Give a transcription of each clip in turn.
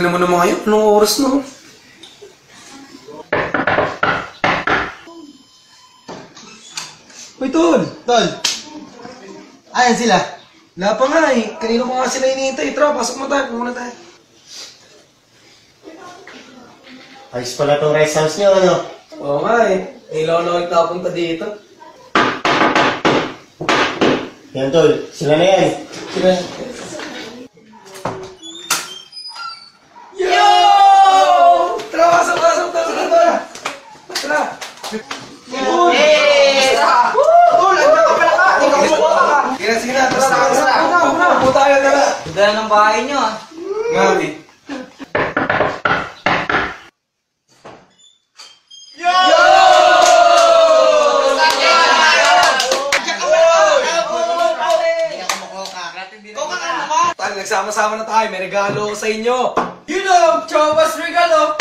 tagal naman naman ngayon. Anong oras na? Uy, Tol! Tol! Ayan sila. Wala pa nga eh. Kanina ko nga sila hinihintay. Tara, pasok mo tayo. Pumunta tayo. Ayos pala itong rest house nyo, ano? Oo nga eh. Ilaw na nagtapunta dito. Yan, Tol. Sila na yan. Sila. Yo! Tara, pasok, pasok. Tara. Tara. Hey! Tol, andyan ka pala ka. Ikaw mo ka. Sige na. Tara. Upo tayo, tara. Ganda ng bahay nyo ah. Mami. Tal, nagsama-sama na tayo. May regalo ko sa inyo. You know, Chobas regalo.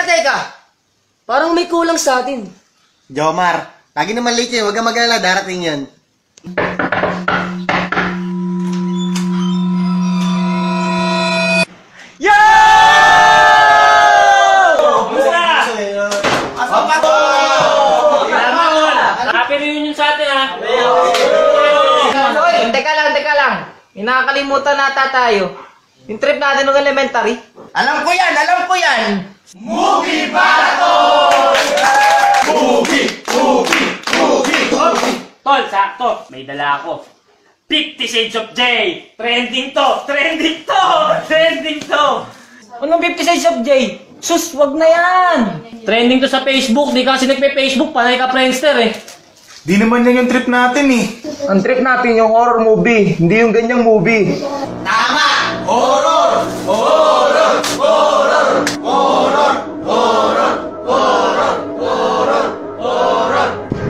Teka. Parang may kulang sa atin. Jomar, lagi naman late yun. Huwag kang mag-alala. Darating yan. Happy reunion sa atin, ha? Hoy, teka lang. Nakakalimutan nata tayo. Yung trip natin ng elementary. Alam ko yan! Movie Marathon! Tol, sakto. May dala ako. 50 Shades of Jay. Trending to. Anong 50 Shades of Jay? Sus, wag na yan! Trending to sa Facebook. Di kasi nagpe-Facebook. Panay ka Friendster, eh. Di naman yan yung trip natin eh. Ang trip natin yung horror movie, hindi yung ganyang movie.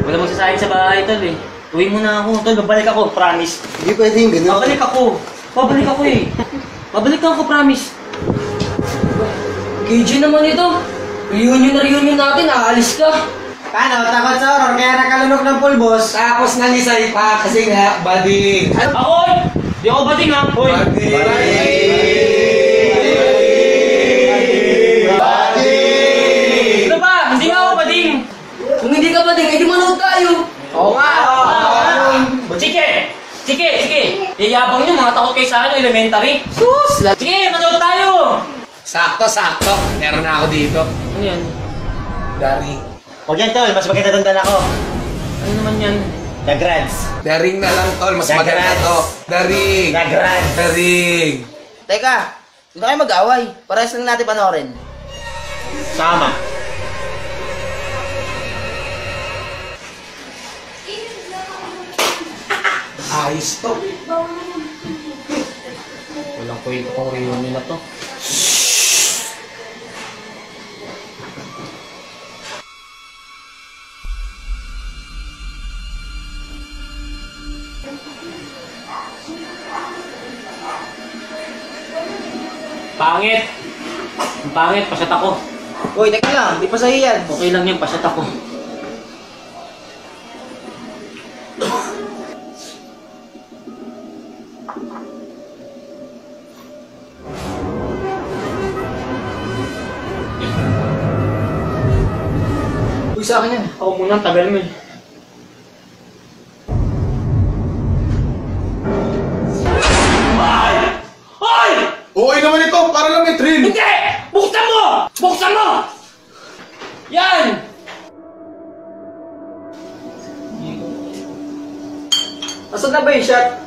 Wala magsasahin sa bahay, Tol, eh. Uwi mo na ako. Tol, babalik ako. Promise. Hindi pwede yung ganun. Babalik ako, eh. Babalik ako, promise. KJ naman ito. Reunion natin, aalis ka. Paano? Takot sa horror kaya nakalunok ng pulbos. Tapos nalisay pa kasi nga, bading. Ako, di ako bating, ha? Hoy. Ano ba? Hindi nga ako bading. Kung hindi ka ba din, edi manood tayo. Oo nga! Sige! Yayabang nyo, mga takot kayo sa akin, elementary. Sus! Sige, manood tayo! Sakto. Meron na ako dito. Ano yan? Dari. Huwag yan, Tol. Mas maganda tanda ako. Ano naman yan? The Grads. Daring na lang, Tol. Mas maganda to. Daring. The Grads. Daring. Teka, hindi kayo mag-away. Parehas lang natin panoorin. Sama. Ayos to. Walang kwento kong reunion na to. Pangit! Ang pangit, pasyat ako. Uy, teka lang, di pa sa'yo yan. Okay lang yan, pasyat ako. Uy, sa akin yan. Ako muna, ang tagal mo eh. Okay naman ito. Para lang may thrill. Hindi! Buksan mo! Buksan mo! Yan! Asan na ba yung shot?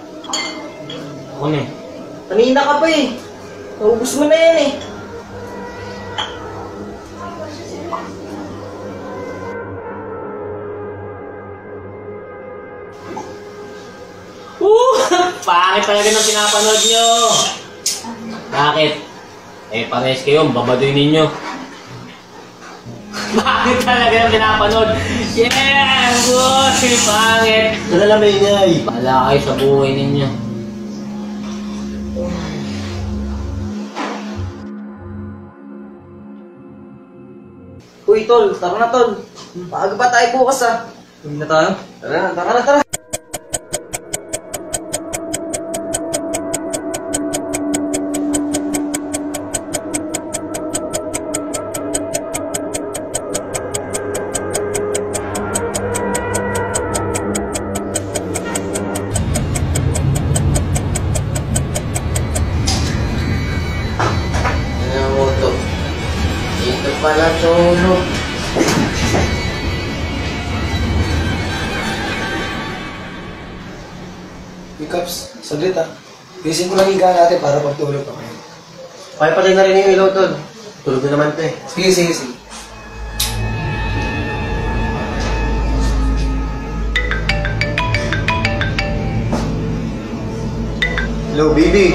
Ako na eh. Kanina ka pa eh. Naubos mo na yan eh. Pangit talaga ng pinapanood nyo. Bakit? Eh, pares kayo, babadoy ninyo. Pangit talaga ng pinapanood. Yeah! Boy! Pangit! Dala may ingay. Bahala kayo sa buhay ninyo. Uy, tol, tara na tol. Maaga pa tayo bukas ah. Uwi na tayo? Tara. pala tulog. Hiccups, saglit ah. Bisin ko lang higa natin para pagtulog pa kayo. Okay, patay na rin yung ilaw, tol. Tulog na naman to eh. Sige, sige, sige. Hello, baby.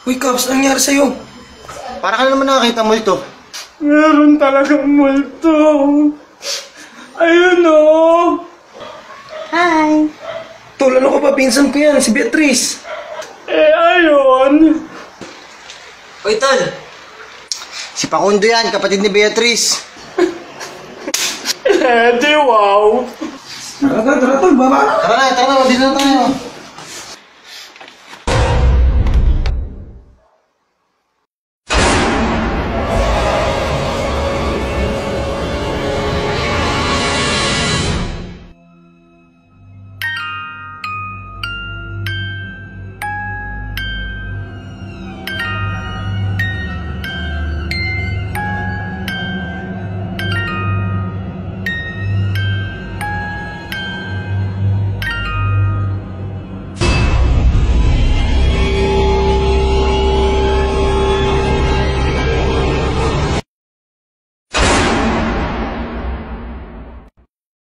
Uy, Caps, anong nangyari sa'yo? Para ka na naman nakakita multo. Meron talagang multo. Ayun o. Tol, ano ka ba? Pinsan ko yan, si Beatrice. Ayun. Uy, tol. Si Pakundo yan, kapatid ni Beatrice. Di wow. Tara, tol, baba na. Tara na,